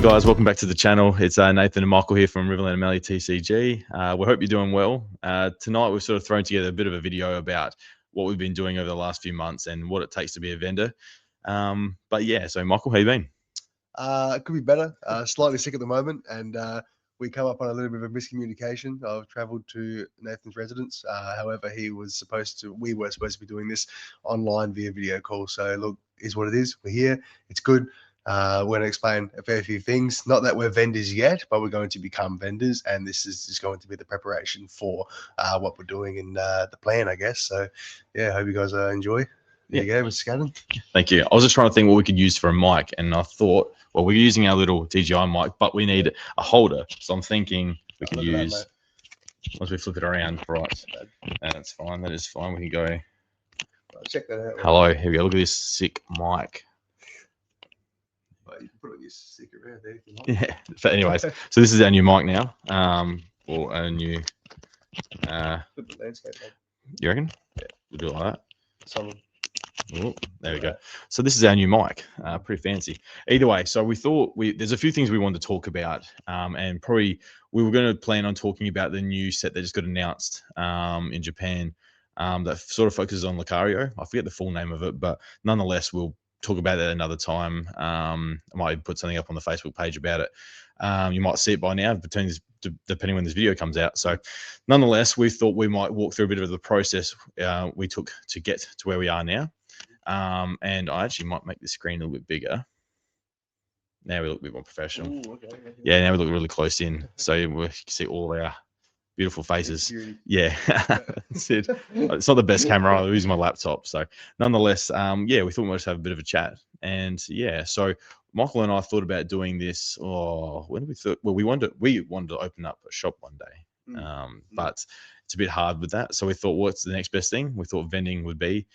guys, welcome back to the channel. It's Nathan and Michael here from Riverland and Mallee TCG. We hope you're doing well. Tonight we've sort of thrown together a bit of a video about what we've been doing over the last few months and what it takes to be a vendor. But yeah, so Michael, how you been? It could be better. Slightly sick at the moment, and we come up on a little bit of a miscommunication. I've travelled to Nathan's residence. However, we were supposed to be doing this online via video call. So look, is what it is. We're here. It's good. We're going to explain a fair few things. Not that we're vendors yet, but we're going to become vendors, and this is just going to be the preparation for what we're doing and the plan, I guess. So yeah, hope you guys enjoy. There you go, Mr. Scadden. Thank you. I was just trying to think what we could use for a mic, and I thought, well, we're using our little DJI mic, but we need a holder. So I'm thinking we can use, once we flip it around, right, and that's fine. That is fine. We can go. Check that out. Hello, here we go. Look at this sick mic. You can put it on your sticker around there if you like. Yeah. But anyways, so this is our new mic now. Or a new. Put the landscape on. You reckon? Yeah. We'll do it like that. Solid. Oh, there we go. So this is our new mic, pretty fancy. Either way, so we thought there's a few things we wanted to talk about, and probably we were going to plan on talking about the new set that just got announced in Japan, that sort of focuses on Lucario. I forget the full name of it, but nonetheless, we'll talk about that another time. I might put something up on the Facebook page about it. You might see it by now, depending when this video comes out. So nonetheless, we thought we might walk through a bit of the process we took to get to where we are now. And I actually might make the screen a little bit bigger. Now we look a bit more professional. Ooh, okay. Yeah, now we look really close in. So you can see all our beautiful faces. Yeah, that's it. It's not the best camera. I'm using my laptop. So nonetheless, yeah, we thought we might just have a bit of a chat. And yeah, so Michael and I thought about doing this. When did we thought? Well, we wanted to open up a shop one day, but it's a bit hard with that. So we thought, what's the next best thing? We thought vending would be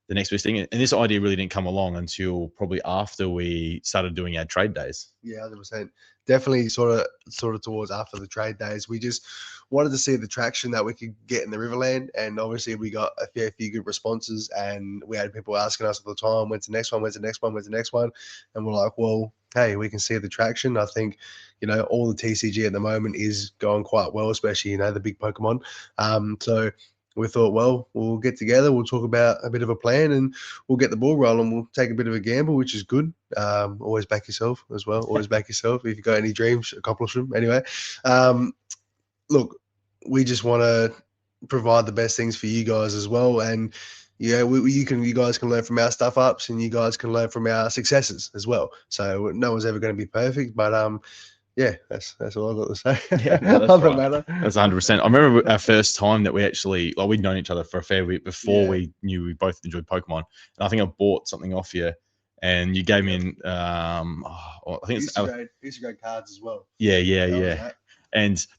the next best thing. And this idea really didn't come along until probably after we started doing our trade days. Yeah, 100%. Definitely sort of towards after the trade days. We just wanted to see the traction that we could get in the Riverland. And obviously we got a fair few good responses, and we had people asking us all the time, when's the next one, when's the next one, when's the next one? And we're like, well, hey, we can see the traction. I think, all the TCG at the moment is going quite well, especially, the big Pokemon. So we thought, well, we'll get together, we'll talk about a bit of a plan, and we'll get the ball rolling. We'll take a bit of a gamble, which is good. Always back yourself as well. Always back yourself. If you've got any dreams, accomplish them. Anyway, look, we just want to provide the best things for you guys as well. And yeah, you guys can learn from our stuff ups, and you guys can learn from our successes as well. So no one's ever going to be perfect, but yeah, that's all I've got to say. Yeah, no, that's right. That's 100%. I remember our first time that we actually, we'd known each other for a fair bit before we knew we both enjoyed Pokemon. And I think I bought something off you, and you gave me I think it's Instagram cards as well. Yeah.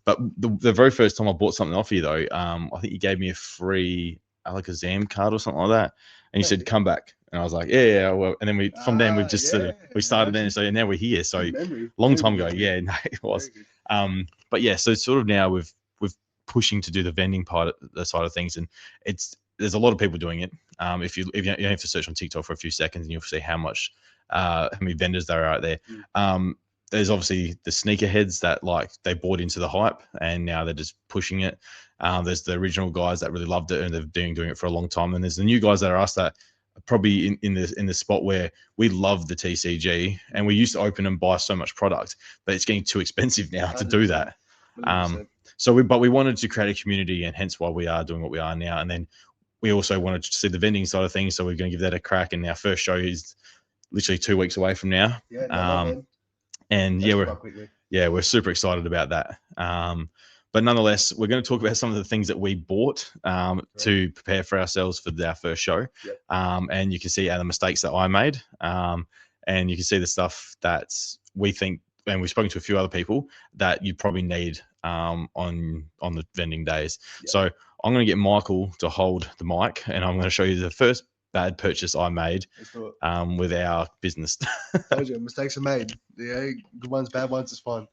But the very first time I bought something off you though, I think you gave me a free Alakazam card or something like that, and you said come back. And I was like, yeah, well, and then we've just we started then, so now we're here. So long time ago, yeah, no, it was. But yeah, so sort of now we've pushing to do the vending part, the side of things, and there's a lot of people doing it. If you have to search on TikTok for a few seconds, and you'll see how many vendors there are out there. There's obviously the sneakerheads that they bought into the hype, and now they're just pushing it. There's the original guys that really loved it, and they've been doing it for a long time. And there's the new guys that are us that probably in the spot where we love the TCG, and we used to open and buy so much product, but it's getting too expensive now to do that. But we wanted to create a community, and hence why we are doing what we are now. And then we also wanted to see the vending side of things, so we're going to give that a crack. And our first show is literally 2 weeks away from now. And we're super excited about that. But nonetheless, we're going to talk about some of the things that we bought to prepare for ourselves for our first show. And you can see the mistakes that I made. And you can see the stuff that we think, and we've spoken to a few other people, that you probably need on the vending days. So I'm going to get Michael to hold the mic, and I'm going to show you the first bad purchase I made with our business. Told you, mistakes are made. Yeah, good ones, bad ones, it's fine.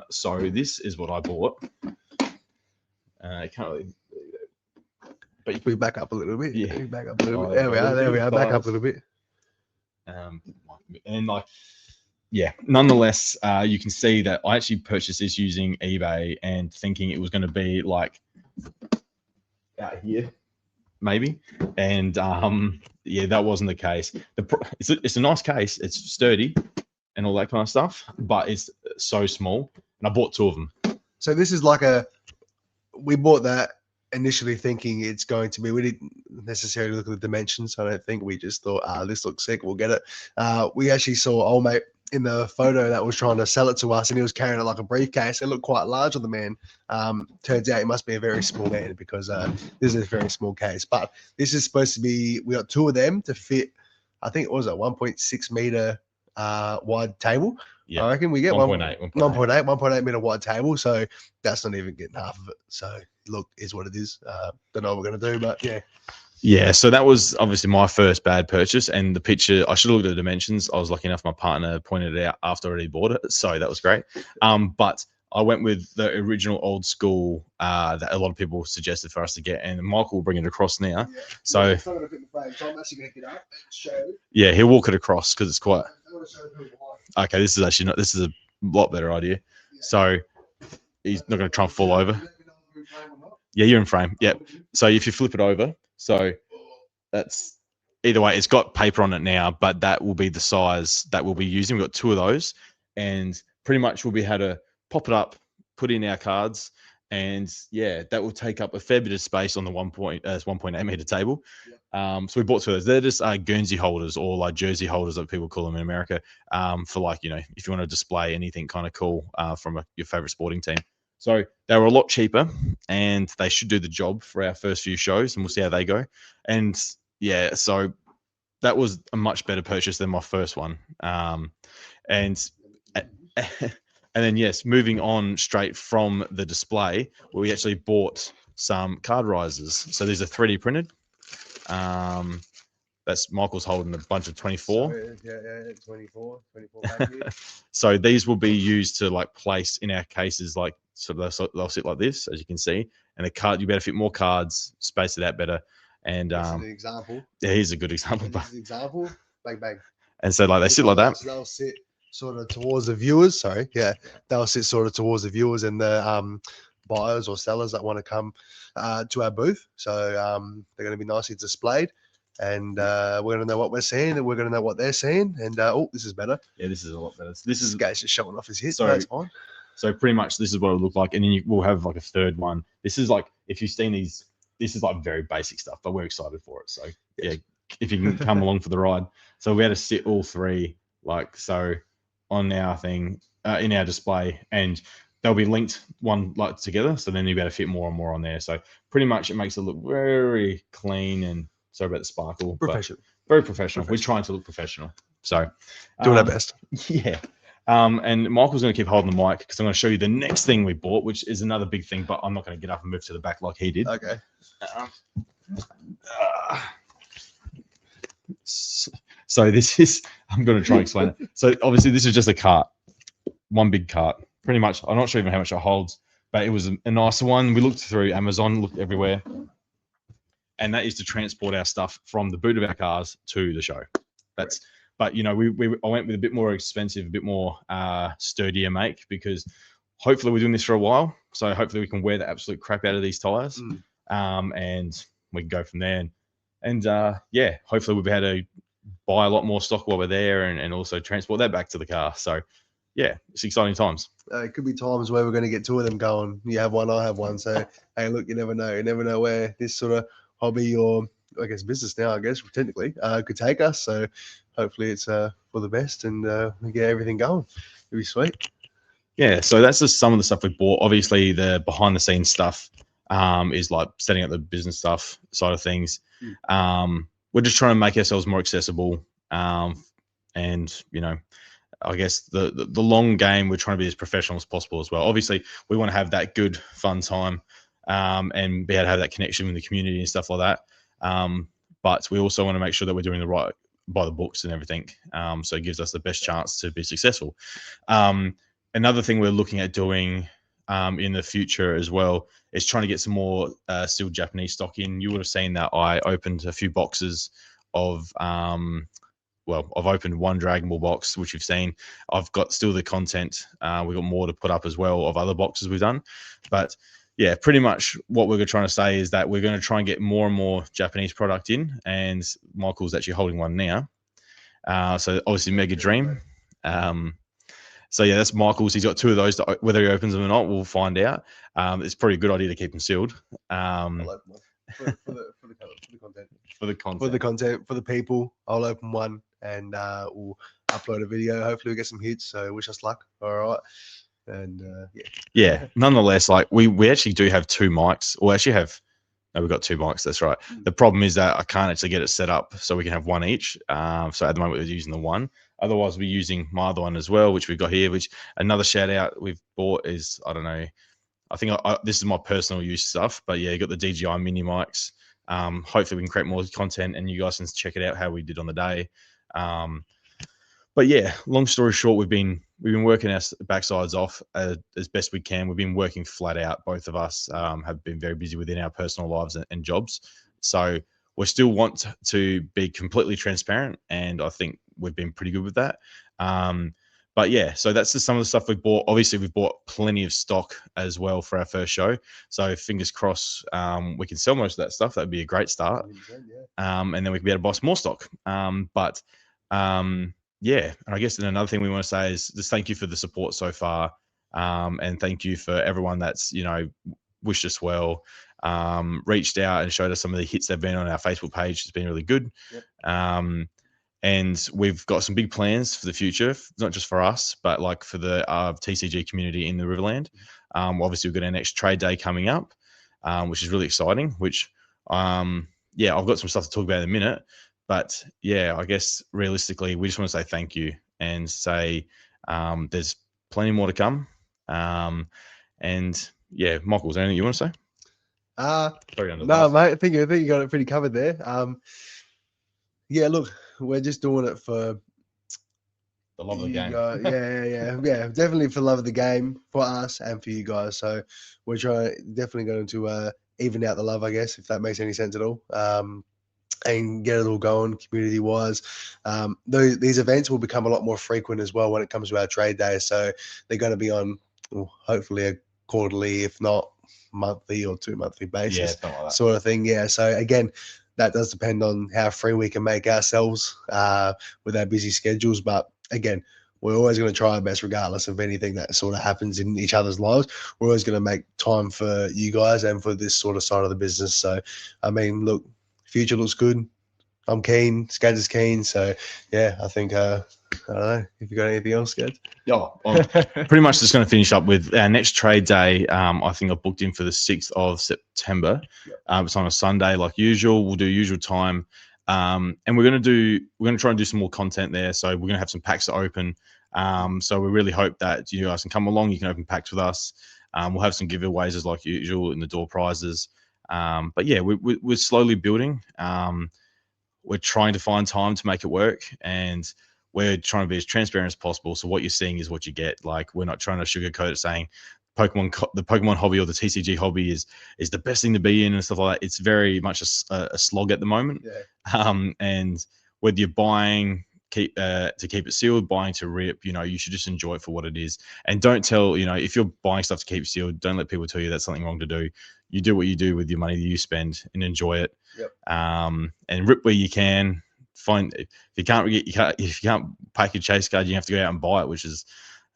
So this is what I bought. You can't really, but we back up a little bit. Yeah, back up a little bit. There we are. Back up a little bit. And yeah, nonetheless, you can see that I actually purchased this using eBay and thinking it was going to be like out here, maybe. And yeah, that wasn't the case. It's a nice case. It's sturdy and all that kind of stuff, but it's so small. And I bought 2 of them. So this is like we bought that initially thinking it's going to be, we didn't necessarily look at the dimensions. I don't think. We just thought, this looks sick, we'll get it. We actually saw old mate in the photo that was trying to sell it to us, and he was carrying it like a briefcase. It looked quite large on the man. Turns out he must be a very small man, because this is a very small case. But this is supposed to be, we got 2 of them to fit, I think it was a 1.6 meter wide table. Yeah, I reckon we get 1.8 meter wide table. So that's not even getting half of it. So look, is what it is. Don't know what we're gonna do, but yeah. Yeah, so that was obviously my first bad purchase, and the picture, I should have looked at the dimensions. I was lucky enough my partner pointed it out after I already bought it, so that was great. But I went with the original old school that a lot of people suggested for us to get, and Michael will bring it across now. Yeah. So it's not gonna fit the frame, so I'm actually gonna get up and show you. Yeah, he'll walk it across because it's quite. I'm gonna show you why. Okay, this is actually not. This is a lot better idea. Yeah. So he's not going to try and fall over. You let me know if we're in frame or not. Yeah, you're in frame. Yep. So if you flip it over, so that's either way, it's got paper on it now, but that will be the size that we'll be using. We've got 2 of those, and pretty much we'll be able to pop it up, put in our cards, and yeah, that will take up a fair bit of space on the 1.8 meter table. Yep. So we bought 2 of those. They're just Guernsey holders, or like jersey holders that people call them in America, for like, you know, if you want to display anything kind of cool from your favorite sporting team. So they were a lot cheaper, and they should do the job for our first few shows, and we'll see how they go. And yeah, so that was a much better purchase than my first one. And then yes, moving on straight from the display, we actually bought some card risers. So these are 3D printed. That's Michael's holding a bunch of 24. So, yeah, 24 packages. So these will be used to like place in our cases, like so they'll sit like this, as you can see. And the card, you better fit more cards, space it out better. And This is an example. yeah, here's a good example. And this is an example. Bang bang. And so like they sit like that. So they'll sit sort of towards the viewers. Sorry, yeah, they'll sit sort of towards the viewers and the buyers or sellers that want to come to our booth. So they're going to be nicely displayed, and we're going to know what we're seeing, and we're going to know what they're seeing. And oh, this is better. Yeah, this is a lot better. This guy's just showing off his hits. So- That's fine. So pretty much this is what it'll look like. And then we'll have like a third one. This is like, if you've seen these, this is like very basic stuff, but we're excited for it. So yeah, if you can come along for the ride. So we had to sit all 3 like so on our thing, in our display, and they'll be linked one like together. So then you better fit more and more on there. So pretty much it makes it look very clean, and sorry about the sparkle. Professional. Very professional. We're trying to look professional. So Doing our best. Yeah. And Michael's going to keep holding the mic because I'm going to show you the next thing we bought, which is another big thing, but I'm not going to get up and move to the back like he did. Okay. So this is, I'm going to try and explain it. So obviously this is just a cart, one big cart, pretty much. I'm not sure even how much it holds, but it was a nicer one. We looked through Amazon, looked everywhere, and that is to transport our stuff from the boot of our cars to the show. That's, but you know, I went with a bit more expensive, a bit more sturdier make, because hopefully we're doing this for a while. So hopefully we can wear the absolute crap out of these tires, and we can go from there. And yeah, hopefully we'll be able to buy a lot more stock while we're there, and also transport that back to the car. So yeah, it's exciting times. It could be times where we're going to get 2 of them going. You have one, I have one. So hey, look, you never know. You never know where this sort of hobby, or I guess business now, I guess technically, could take us. So hopefully it's for the best, and we get everything going. It'll be sweet. Yeah, so that's just some of the stuff we bought. Obviously, the behind the scenes stuff is like setting up the business stuff side of things. We're just trying to make ourselves more accessible, and you know, I guess the long game, we're trying to be as professional as possible as well. Obviously, we want to have that good fun time, and be able to have that connection with the community and stuff like that. But we also want to make sure that we're doing the right by the books and everything. So it gives us the best chance to be successful. Another thing we're looking at doing in the future as well is trying to get some more still Japanese stock in. You would have seen that I opened a few boxes of I've opened one Dragon Ball box, which you've seen. I've got still the content. We've got more to put up as well of other boxes we've done. But yeah, pretty much what we're trying to say is that we're going to try and get more and more Japanese product in, and Michael's actually holding one now. So obviously Mega Dream. So yeah, that's Michael's. He's got two of those. Whether he opens them or not, we'll find out. It's probably a good idea to keep them sealed. For the content. For the content. For the content, for the people, I'll open one and we'll upload a video. Hopefully, we get some hits. So wish us luck. All right. And yeah. Nonetheless, like we actually do have two mics. Or actually have. No, we've got two mics. That's right. The problem is that I can't actually get it set up so we can have one each. So at the moment we're using the one. Otherwise, we're using my other one as well, which we've got here. Which another shout out we've bought is, I don't know. I think this is my personal use stuff, but yeah, you got the DJI mini mics. Hopefully we can create more content and you guys can check it out how we did on the day. But yeah, long story short, we've been working our backsides off as best we can. We've been working flat out. Both of us have been very busy within our personal lives and jobs. So we still want to be completely transparent, and I think we've been pretty good with that. But yeah, so that's just some of the stuff we've bought. Obviously, we've bought plenty of stock as well for our first show. So fingers crossed, we can sell most of that stuff. That'd be a great start. And then we can be able to buy some more stock. Yeah, and I guess another thing we want to say is just thank you for the support so far, and thank you for everyone that's wished us well, reached out and showed us some of the hits they've been on our Facebook page. It's been really good. Yep. And we've got some big plans for the future, not just for us, but like for the TCG community in the Riverland. Obviously, we've got our next trade day coming up, which is really exciting. Which, yeah, I've got some stuff to talk about in a minute. But yeah, I guess realistically, we just want to say thank you and say there's plenty more to come. And yeah, Michael, is there anything you want to say? No, mate. I think you got it pretty covered there. Yeah, look, we're just doing it for the love of the game. Yeah, definitely for the love of the game for us and for you guys. So we're definitely going to even out the love, I guess, if that makes any sense at all. And get it all going community wise. These events will become a lot more frequent as well when it comes to our trade days. So they're going to be on hopefully a quarterly, if not monthly or 2 monthly basis, like sort of thing. Yeah. So again, that does depend on how free we can make ourselves with our busy schedules. But again, we're always going to try our best regardless of anything that sort of happens in each other's lives. We're always going to make time for you guys and for this sort of side of the business. So, I mean, look, future looks good. I'm keen. Skad's keen. So, yeah, I think, I don't know if you got anything else, Skad. Yeah, I'm pretty much just going to finish up with our next trade day. I think I've booked in for the 6th of September. Yep. It's on a Sunday like usual. We'll do usual time. And we're going to try and do some more content there. So we're going to have some packs to open. So we really hope that you guys can come along. You can open packs with us. We'll have some giveaways as like usual in the door prizes. But yeah, we're slowly building. We're trying to find time to make it work, and we're trying to be as transparent as possible. So what you're seeing is what you get. Like, we're not trying to sugarcoat it, saying the Pokemon hobby or the TCG hobby is the best thing to be in and stuff like that. It's very much a slog at the moment. Yeah. And whether you're buying to keep it sealed, buying to rip, you should just enjoy it for what it is. And don't tell, if you're buying stuff to keep sealed, don't let people tell you that's something wrong to do. You do what you do with your money that you spend and enjoy it. Yep. And rip where you can. If you can't pack your chase card, you have to go out and buy it, which is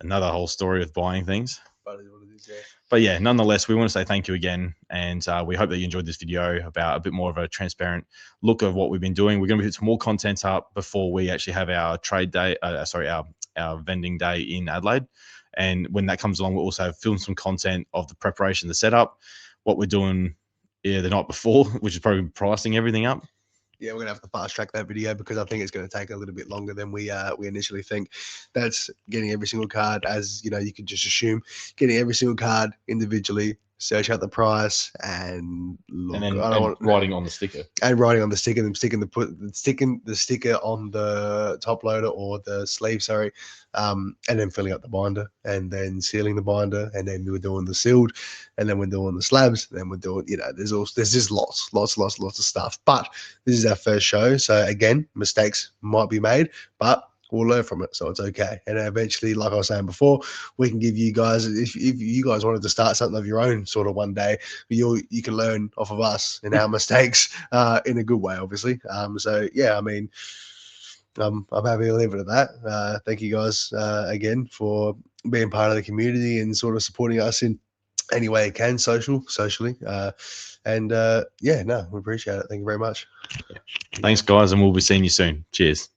another whole story of buying things. But yeah, nonetheless, we want to say thank you again, and we hope that you enjoyed this video about a bit more of a transparent look of what we've been doing. We're going to put some more content up before we actually have our trade day. Our vending day in Adelaide, and when that comes along, we'll also film some content of the preparation, the setup, what we're doing the night before, which is probably pricing everything up. Yeah, we're gonna have to fast track that video because I think it's going to take a little bit longer than we initially think. That's getting every single card, as you could just assume, getting every single card individually, search out the price, and look. And then I don't want writing on the sticker. and writing on the sticker, and sticking the sticker on the top loader or the sleeve, sorry, and then filling up the binder, and then sealing the binder, and then we're doing the sealed, and then we're doing the slabs, and then we're doing, there's just lots of stuff. But this is our first show, so again, mistakes might be made, but we'll learn from it, so it's okay. And eventually, like I was saying before, we can give you guys, if you guys wanted to start something of your own sort of one day, you can learn off of us and our mistakes in a good way, obviously. So yeah, I mean, I'm happy to leave it at that. Thank you guys again for being part of the community and sort of supporting us in any way you can, socially. And yeah, no, we appreciate it. Thank you very much. Thanks, guys, and we'll be seeing you soon. Cheers.